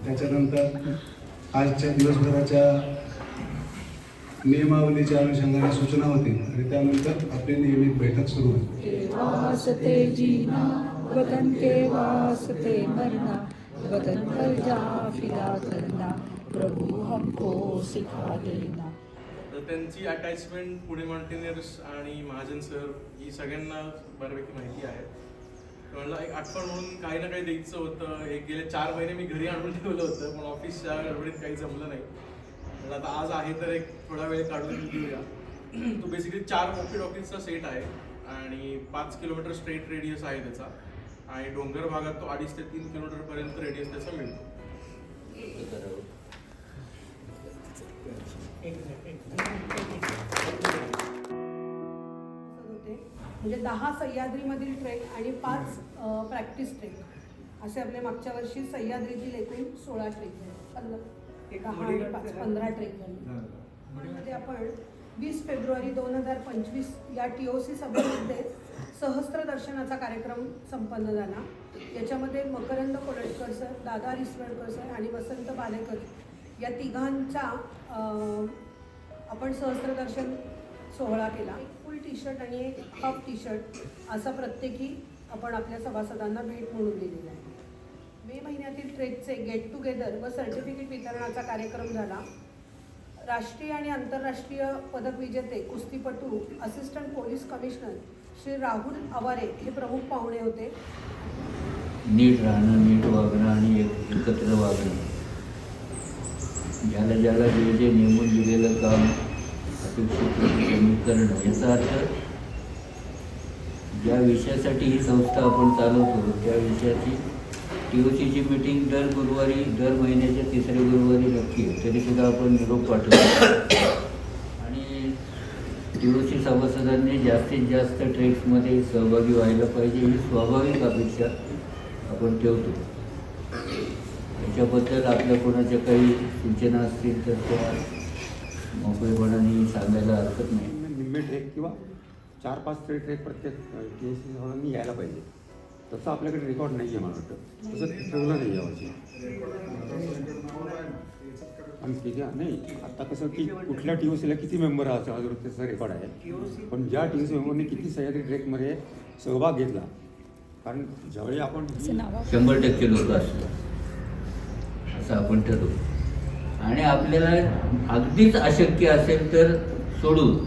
त्याच्यानंतर आजच्या दिवसभराच्या नियमावलीच्या अनुषंगाने सूचना होतील आणि त्यानंतर आपली नियमित बैठक सुरू होईल. वासते जीना वतन के वास्ते मरना, वतन पर जा फिदा करना, प्रभु हमको सिखा देना. तर त्यांची अटॅचमेंट पुणे माउंटेनियर्स आणि महाजन सर ही सगळ्यांना बऱ्यापैकी माहिती आहे. म्हणलं एक आठवण म्हणून काही ना काही द्यायचं होतं. एक गेले 4 महिने मी घरी आणून ठेवलं होतं, पण ऑफिसच्या गडबडीत काही जमलं नाही. म्हणलं आता आज आहे तर एक थोडा वेळ काढून देऊया. तो बेसिकली 4 वॉकी टॉकीजचा सेट आहे आणि 5 किलोमीटर स्ट्रेट रेडियस आहे त्याचा आणि डोंगर भागात तो 2.5 ते 3 किलोमीटरपर्यंत रेडियस त्याचा मिळतो. म्हणजे 10 सह्याद्रीमधील ट्रेक आणि 5 प्रॅक्टिस ट्रेक असे आपले मागच्या वर्षी सह्याद्रीतील एकूण 16 ट्रेक झाले. 10 आणि 5 15 ट्रेक झाले. मध्ये आपण 20 फेब्रुवारी 2025 या TOC सभेमध्ये सहस्त्र दर्शनाचा कार्यक्रम संपन्न झाला. याच्यामध्ये मकरंद कोलटकर सर, दादा रिसवडकर सर आणि वसंत बालेकर या तिघांचा आपण सहस्त्र दर्शन सोहळा केला. एक फुल टी शर्ट आणि एक हाफ टी शर्ट असा प्रत्येकी आपण आपल्या सभासदांना भेट म्हणून दिलेला आहे. मे महिन्यातील ट्रेकचे गेट टुगेदर व सर्टिफिकेट वितरणाचा कार्यक्रम झाला. राष्ट्रीय आणि आंतरराष्ट्रीय पदक विजेते कुस्तीपटू assistant police commissioner Shri Rahul Aware हे प्रमुख पाहुणे होते. नीट राहणं, नीट वागणं आणि एकत्र वागणं, ज्याला ज्याला जे नेमून दिलेलं काम अपेक्षित कमी करणं, याचा अर्थ ज्या विषयासाठी ही संस्था आपण चालवतो त्या विषयाची TOCची मीटिंग दर गुरुवारी, दर महिन्याच्या 3ऱ्या गुरुवारी नक्की आहे. तरीसुद्धा आपण निरोप पाठवतो आणि TOC सभासदांनी जास्तीत जास्त ट्रेक्समध्ये सहभागी व्हायला पाहिजे ही स्वाभाविक अपेक्षा आपण ठेवतो. याच्याबद्दल आपल्या कोणाच्या काही सूचना असतील तर त्या मोकळेपणाने सांगायला हरकत नाही. निम्मे ट्रेक किंवा 4-5 ट्रेक प्रत्येक TOC सभासदांनी यायला पाहिजे. तसं आपल्याकडे रेकॉर्ड नाही आहे मला वाटतं. तसं ठेवलं नाही यावर्षी. आणि ठीक आहे नाही, आता कसं की कुठल्या TOCला किती मेंबर असं त्याचा रेकॉर्ड आहे, पण ज्या TOC मेंबरने किती सह्याद्री ट्रेकमध्ये सहभाग घेतला, कारण ज्यावेळी आपण 100% लोक असतात असं आपण ठरवू. आणि आपल्याला अगदीच अशक्य असेल तर सोडून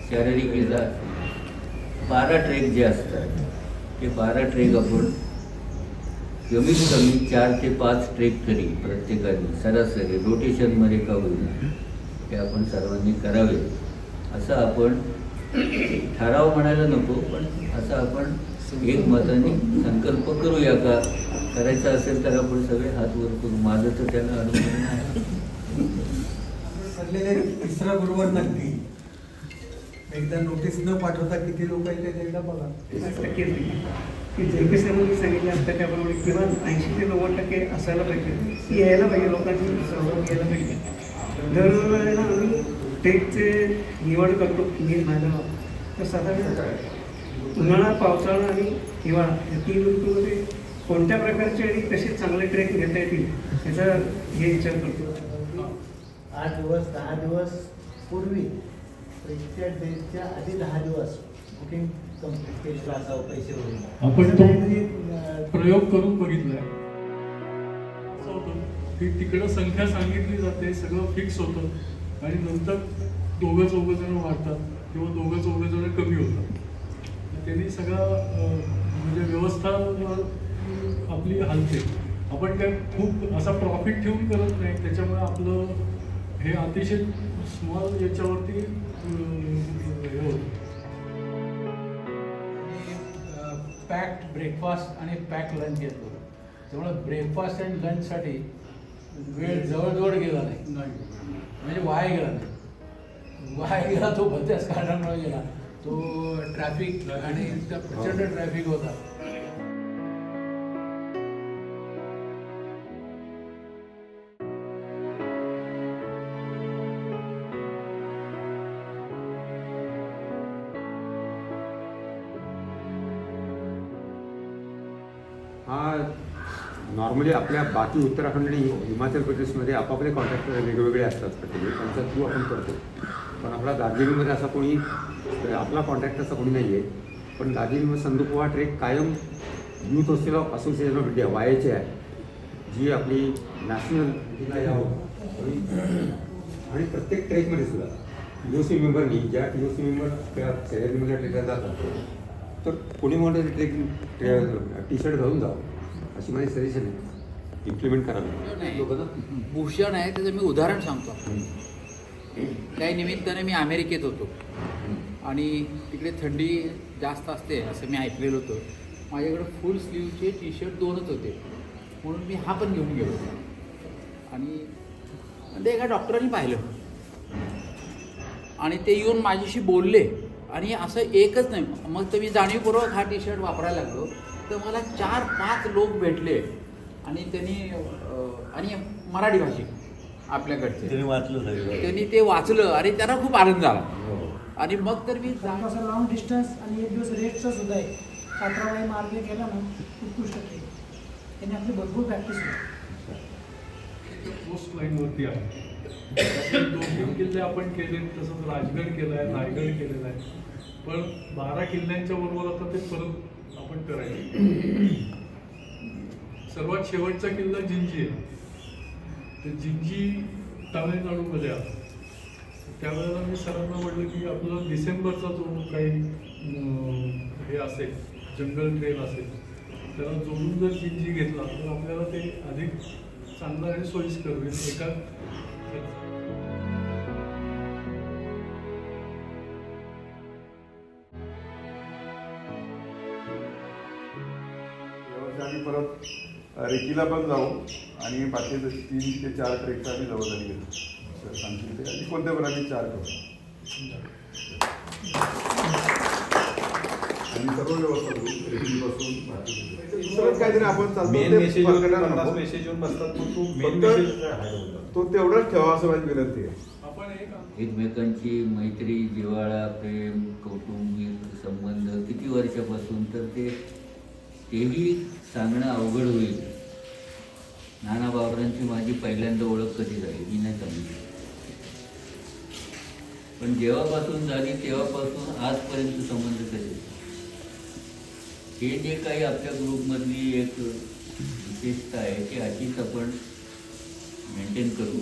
शारीरिक इजा 12 ट्रेक जे असतात ते 12 ट्रेक आपण कमीत कमी 4 ते 5 ट्रेक तरी प्रत्येकाने सरासरी रोटेशनमध्ये का होईल ते आपण सर्वांनी करावे. असं आपण ठराव म्हणायला नको, पण असं आपण एकमताने संकल्प करूया का. करायचं असेल तर आपण सगळे हात वर करू. माझं तर त्याला अनुभव नाही. ठरलेले 3रा गुरुवार नक्की एकदा नोटीस न पाठवता किती लोक येतात एकदा बघा. 50% की जयकिशनने सांगितलं असतं त्याप्रमाणे किमान 80 ते 90% असायला पाहिजे, की यायला पाहिजे, लोकांची सहभाग घ्यायला पाहिजे. दरवेळेला आम्ही ट्रेकचे निवड करतो मे महिन्याला. तर साधारण उन्हाळा, पावसाळा आणि हिवाळा या 3 ऋतूमध्ये कोणत्या प्रकारचे आणि कसे चांगले ट्रेक घेता येतील याचा हे विचार करतो. 8 दिवस 10 दिवस पूर्वी ट्रेकच्या डेटच्या आधी 10 दिवस बुकिंग कंप्लीट केलं असावं पैसे होईल. आपण तो प्रयोग करून बघितलाय. असं होतं की तिकडं संख्या सांगितली जाते, सगळं फिक्स होतं आणि नंतर 2-4 जण वाढतात किंवा 2-4 जण कमी होतात. त्यांनी सगळं म्हणजे व्यवस्था आपली हलते. आपण काय खूप असा प्रॉफिट ठेवून करत नाही, त्याच्यामुळे आपलं हे अतिशय स्मॉल याच्यावरती हे होतं. पॅक्ड ब्रेकफास्ट आणि पॅक लंच घेतो, त्यामुळे ब्रेकफास्ट अँड लंचसाठी वेळ जवळजवळ गेला नाही, म्हणजे वाया गेला नाही. वाया गेला तो बत्याच कारणामुळे गेला. तो ट्रॅफिक आणि त्या प्रचंड ट्रॅफिक होता. हा नॉर्मली आपल्या बाकी उत्तराखंड आणि हिमाचल प्रदेशमध्ये आपापले कॉन्ट्रॅक्टर वेगवेगळे असतात प्रत्येक त्यांचा थ्रू आपण करतो. पण आपला दार्जिलिंगमध्ये असा कोणी आपला कॉन्ट्रॅक्टर असा कोणी नाही आहे. पण दार्जिलिंग संदूकवा ट्रेक कायम youth hostel of association of India वायचे आहे, जी आपली नॅशनल आणि प्रत्येक ट्रेकमध्ये सुद्धा TOC मेंबरनी ज्या TOC मेंबर त्या सह्याद्रीमधल्या ट्रेकला जातात तर कोणी म्हणतं ट्रेक टी शर्ट घालून जावं अशी माझी सजेशन आहे. इम्प्लिमेंट करावी. भूषण आहे त्याचं मी उदाहरण सांगतो. काही निमित्ताने मी अमेरिकेत होतो आणि तिकडे थंडी जास्त असते असं मी ऐकलेलं होतं. माझ्याकडे फुल स्लीवचे टी शर्ट 2च होते म्हणून मी हा पण घेऊन गेलो आणि ते एका डॉक्टरांनी पाहिलं आणि ते येऊन माझ्याशी बोलले आणि असं एकच नाही, मग तर मी जाणीवपूर्वक हा टी शर्ट वापरायला लागलो. तर मला 4-5 लोक भेटले आणि त्यांनी आणि मराठी भाषिक आपल्याकडचे त्यांनी ते वाचलं आणि त्यांना खूप आनंद झाला. आणि मग तर मी असं लॉंग डिस्टन्स आणि एक दिवस रेटचं सुद्धा आहे. 18 मार्ग केला ना उत्कृष्ट केलं त्यांनी आपली भरपूर प्रॅक्टिस केली. पोस्ट लाईनवरती आहे. 2 किल्ले आपण केले, तसंच राजगड केला आहे, रायगड केलेला आहे. पण 12 किल्ल्यांच्या बरोबर आता ते परत आपण करायचं. सर्वात शेवटचा किल्ला जिंजी आहे. तर जिंजी तामिळनाडूमध्ये आहे. त्यावेळेला मी सरांना म्हटलं की आपला डिसेंबरचा जो काही हे असेल जंगल ट्रेल असेल त्याला जोडून जर जिंजी घेतला तर आपल्याला ते अधिक चांगलं आणि सोयीस्कर होईल. एका आम्ही परत रेकीला पण जाऊ आणि बाकी 3 ते 4 ट्रेकचा आम्ही जबाबदारी घेतो. सांगतील ते आणि कोणत्या पण आम्ही 4 करू आणि सर्व व्यवस्था करू. रेकीपासून काहीतरी आपण तो तेवढाच ठेवा असं माझी विनंती आहे. एकमेकांची मैत्री, जिव्हाळा, प्रेम, कौटुंबिक संबंध किती वर्षापासून, तर तेही सांगणं अवघड होईल. नाना बावरांची माझी पहिल्यांदा ओळख कधी झाली मी नाही सांगितली, पण जेव्हापासून झाली तेव्हापासून आजपर्यंत संबंध कसे. हे जे काही आपल्या ग्रुपमधली एक विशेषता आहे ती अशीच आपण मेंटेन करू.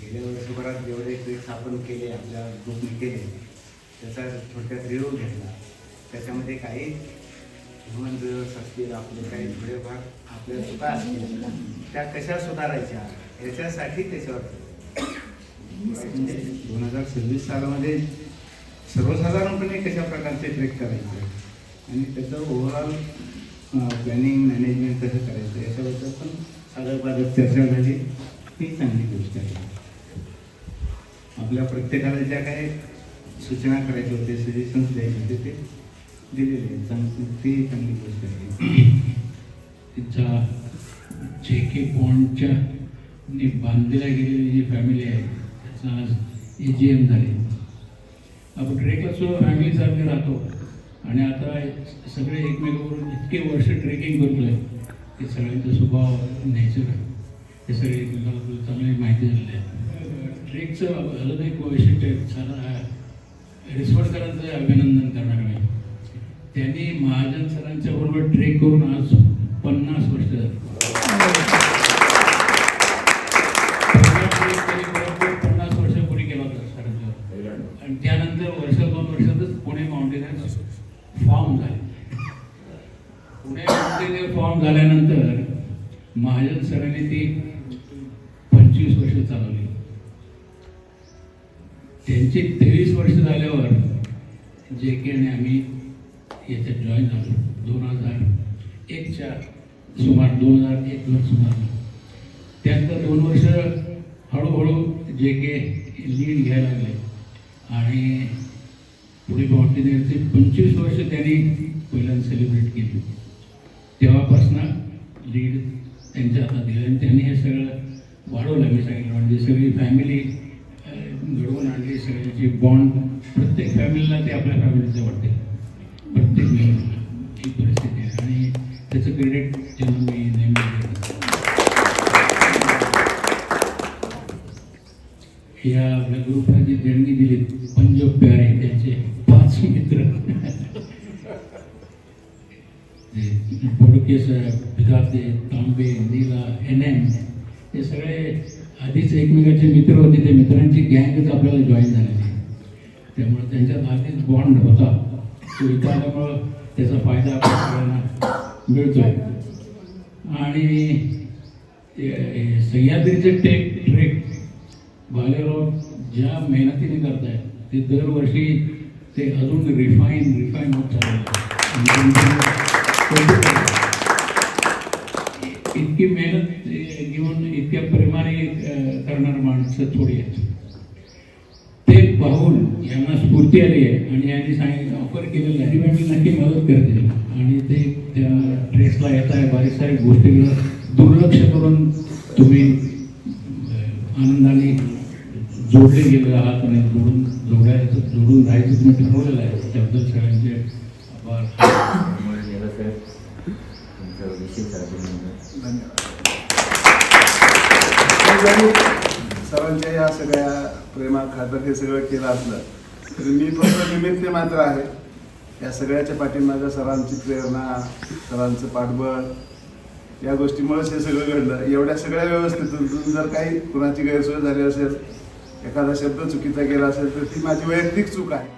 गेल्या वर्षभरात जेवढे ट्रेक्स आपण केले आपल्या ग्रुपने केले त्याचा थोडक्यात रिव्ह्यू घेतला. त्याच्यामध्ये काही ह्युमन रिव्ह्यूज असतील, आपले काही थोडेफार आपल्या चुका असतील त्या कशा सुधारायच्या याच्यासाठी त्याच्यावर म्हणजे 2026 सालामध्ये सर्वसाधारणपणे कशा प्रकारचे ट्रेक करायचे आणि त्याचं ओव्हरऑल प्लॅनिंग मॅनेजमेंट कसं करायचं याच्याबद्दल पण साधारण चर्चा झाली. ही चांगली गोष्ट आहे. आपल्या प्रत्येकाला ज्या काही सूचना करायच्या होते, सजेशन्स द्यायचे होते ते दिलेले ती चांगली गोष्ट आहे. तिचा JK पॉइंटच्या बांधलेल्या गेलेली जी फॅमिली आहे त्याचा आज AGM झाली. आपण ट्रेकला सुद्धा फॅमिलीसारखे राहतो आणि आता सगळे एकमेकांवरून इतके वर्ष ट्रेकिंग करतोय की सगळ्यांचा स्वभाव, नेचर हे सगळे एकमेकाला चांगली माहिती झालेली आहे. ट्रेकचं अजून एक वैशिष्ट्य रिसोडकरांचं अभिनंदन करणार मी. त्यांनी महाजन सरांच्या बरोबर ट्रेक करून आज 50 वर्ष झाली. 50 वर्षापूर्वी केला होता सरांच्या आणि त्यानंतर 1-2 वर्षातच पुणे माउंटेनर्स फॉर्म झाले. पुणे माउंटेनर फॉर्म झाल्यानंतर महाजन सरांनी ती 25 वर्ष चालवली. त्यांची 23 वर्ष झाल्यावर JK आणि आम्ही याच्यात जॉईन झालो 2001च्या सुमार 2001 सुमार. त्यानंतर 2 वर्ष हळूहळू JK लीड घ्यायला लागले आणि पुढे माउंटेनियरचे 25 वर्ष त्यांनी पहिल्यांदा सेलिब्रेट केली. तेव्हापासून लीड त्यांच्या हातात दिलं आणि त्यांनी हे सगळं वाढवलं. मी सांगितलं म्हणजे सगळी फॅमिली घडवून आणली. सगळ्यांची बॉन्ड प्रत्येक फॅमिलीला ते आपल्या फॅमिलीचं वाटते, प्रत्येक मेंबरला. त्याचं क्रेडिट त्यांना मी नेहमी देतो. या आपल्या ग्रुपला जी देणगी दिली पंज प्यारे त्यांचे 5 मित्र बोडके सर, भिदाते, तांबे, नीला, NM हे सगळे आधीच एकमेकाचे मित्र होते. ते मित्रांची गँगच आपल्याला जॉईन झालेली. त्यामुळे त्यांच्यात आधीच बॉन्ड होता. तो इथं आल्यामुळं त्याचा फायदा आपल्या सगळ्यांना मिळतोय. आणि सह्याद्रीचे ट्रेक बालेराव ज्या मेहनतीने करतायत ते दरवर्षी ते अजून रिफाईन होत चाललं. इतकी मेहनत घेऊन इतक्या प्रेमाने करणारी माणसं थोडी आहेत. ते पाहून यांना स्फूर्ती आली आहे आणि यांनी सांगितलं ऑफर केलेलं आहे मी नक्की मदत करते. आणि ते त्या ट्रेसला येत आहे. बारीक सारीक गोष्टीला दुर्लक्ष करून तुम्ही आनंदाने जोडले गेलेले आहात आणि जोडून राहायचं तुम्ही ठरवलेलं आहे. त्याबद्दल सगळ्यांचे आभार. सरांच्या या सगळ्या प्रेमा खातर हे सगळं केलं असलं तरी मी फक्त निमित्त मात्र आहे. या सगळ्याच्या पाठीमागं सरांची प्रेरणा, सरांचं पाठबळ या गोष्टीमुळेच हे सगळं घडलं. एवढ्या सगळ्या व्यवस्थेतून जर काही कुणाची गैरसोय झाली असेल, एखादा शब्द चुकीचा गेला असेल तर ती माझी वैयक्तिक चूक आहे.